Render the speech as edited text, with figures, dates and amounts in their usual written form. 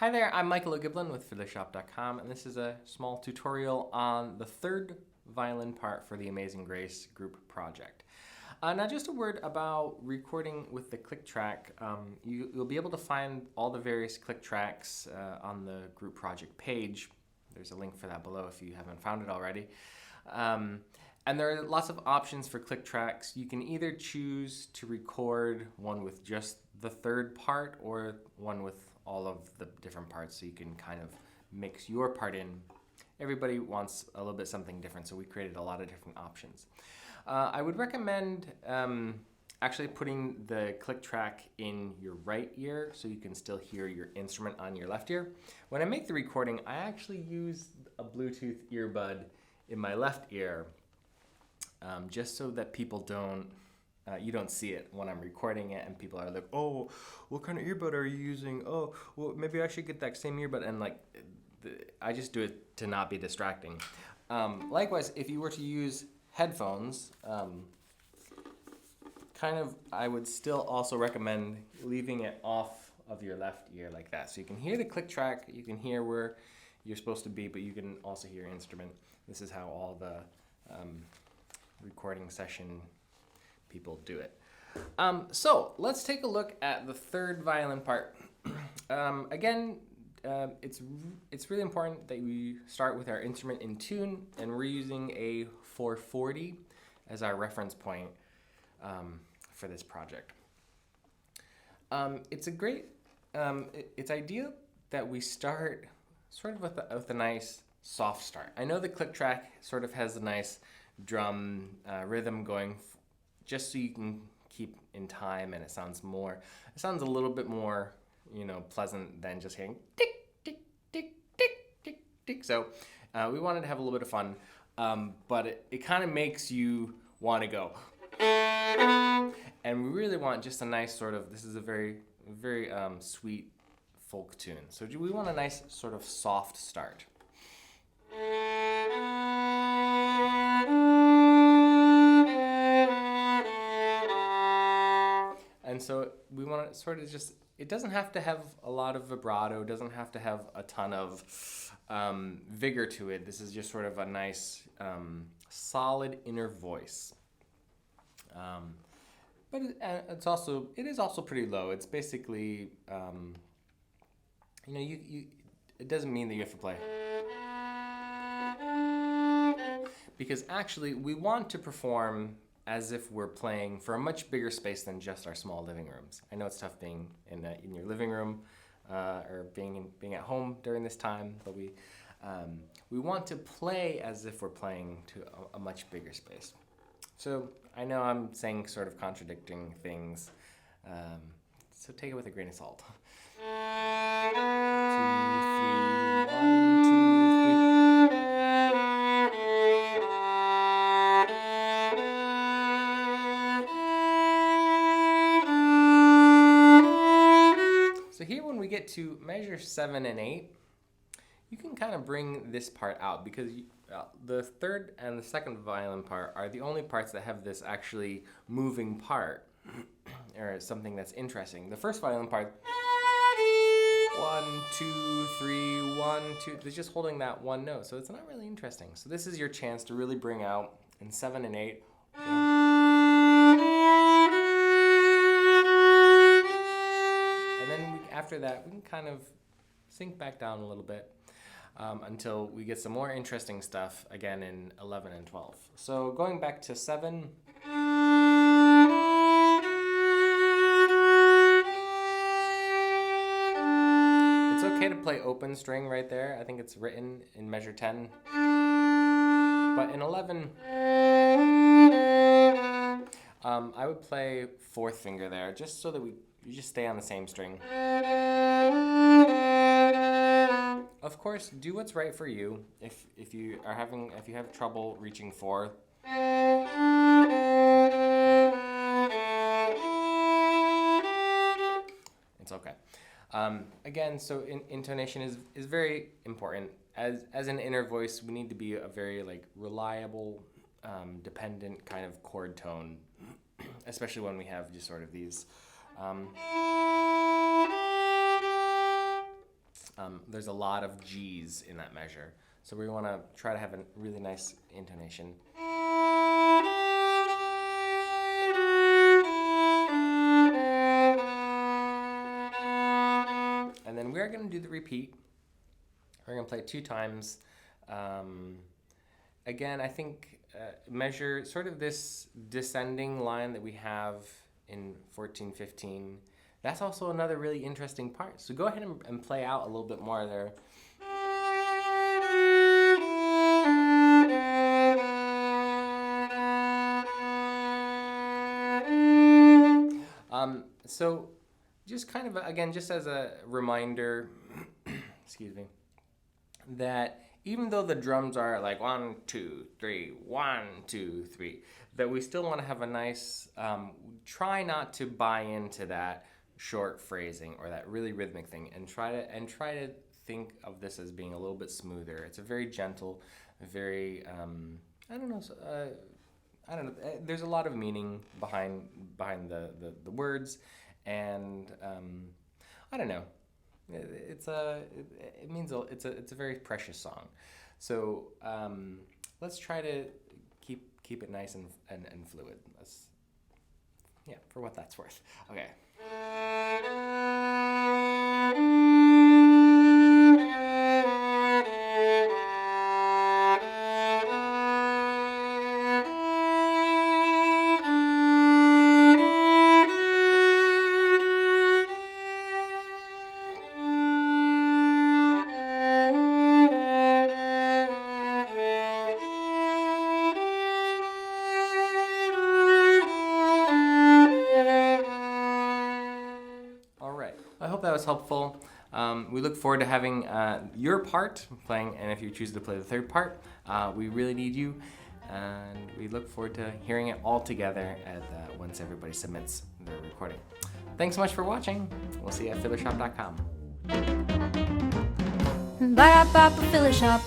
Hi there, I'm Michael O'Giblin with Fiddlershop.com, and this is a small tutorial on the third violin part for the Amazing Grace group project. Now just a word about recording with the click track. You'll be able to find all the various click tracks on the group project page. There's a link for that below if you haven't found it already. And there are lots of options for click tracks. You can either choose to record one with just the third part or one with all of the different parts, so you can kind of mix your part in. Everybody wants a little bit something different, so we created a lot of different options. I would recommend actually putting the click track in your right ear so you can still hear your instrument on your left ear. When I make the recording, I actually use a Bluetooth earbud in my left ear just so that people don't you don't see it when I'm recording it, and people are like, oh, what kind of earbud are you using? Oh, well, maybe I should get that same earbud. And like, I just do it to not be distracting. Likewise, if you were to use headphones, I would still also recommend leaving it off of your left ear like that. So you can hear the click track, you can hear where you're supposed to be, but you can also hear your instrument. This is how all the recording session people do it. So let's take a look at the third violin part. Again, it's really important that we start with our instrument in tune, and we're using a 440 as our reference point for this project. It's ideal that we start sort of with a nice soft start. I know the click track sort of has a nice drum rhythm going, just so you can keep in time, and it sounds a little bit more, pleasant than just hearing tick, tick, tick, tick, tick, tick. So we wanted to have a little bit of fun, but it kind of makes you want to go. And we really want just a nice sort of, this is a very, very sweet folk tune. So we want a nice sort of soft start. And so we want to sort of just, it doesn't have to have a lot of vibrato, it doesn't have to have a ton of vigor to it. This is just sort of a nice, solid inner voice. But it is also pretty low. It's basically, it doesn't mean that you have to play. Because actually, we want to perform as if we're playing for a much bigger space than just our small living rooms. I know it's tough being in your living room or being at home during this time, but we want to play as if we're playing to a much bigger space. So I know I'm saying sort of contradicting things, so take it with a grain of salt. 2, 3, 1, 2, 3. So here, when we get to measure 7 and 8, you can kind of bring this part out, because the third and the second violin part are the only parts that have this actually moving part, or something that's interesting. The first violin part, 1, 2, 3, 1, 2, it's just holding that one note, so it's not really interesting. So this is your chance to really bring out in 7 and 8. And then after that, we can kind of sink back down a little bit until we get some more interesting stuff again in 11 and 12. So going back to 7. It's okay to play open string right there. I think it's written in measure 10. But in 11, I would play fourth finger there, just so that you just stay on the same string. Of course, do what's right for you. If you have trouble reaching 4, it's okay. Again, so intonation is very important. As an inner voice, we need to be a very reliable, dependent kind of chord tone, especially when we have just sort of these there's a lot of G's in that measure. So we want to try to have a really nice intonation. And then we're going to do the repeat. We're going to play it 2 times. Again, I think measure sort of this descending line that we have in 14-15. That's also another really interesting part. So go ahead and play out a little bit more there. So just kind of, again, just as a reminder, excuse me, that even though the drums are like 1, 2, 3, 1, 2, 3, that we still want to have a nice, try not to buy into that short phrasing or that really rhythmic thing, and try to think of this as being a little bit smoother. It's a very gentle, very, I don't know, there's a lot of meaning behind the words, and I don't know. It's a very precious song. So let's try to keep it nice and fluid. Yeah, for what that's worth. Okay. I hope that was helpful. We look forward to having your part playing, and if you choose to play the third part, we really need you, and we look forward to hearing it all together once everybody submits their recording. Thanks so much for watching. We'll see you at Fiddlershop.com. Fiddlershop.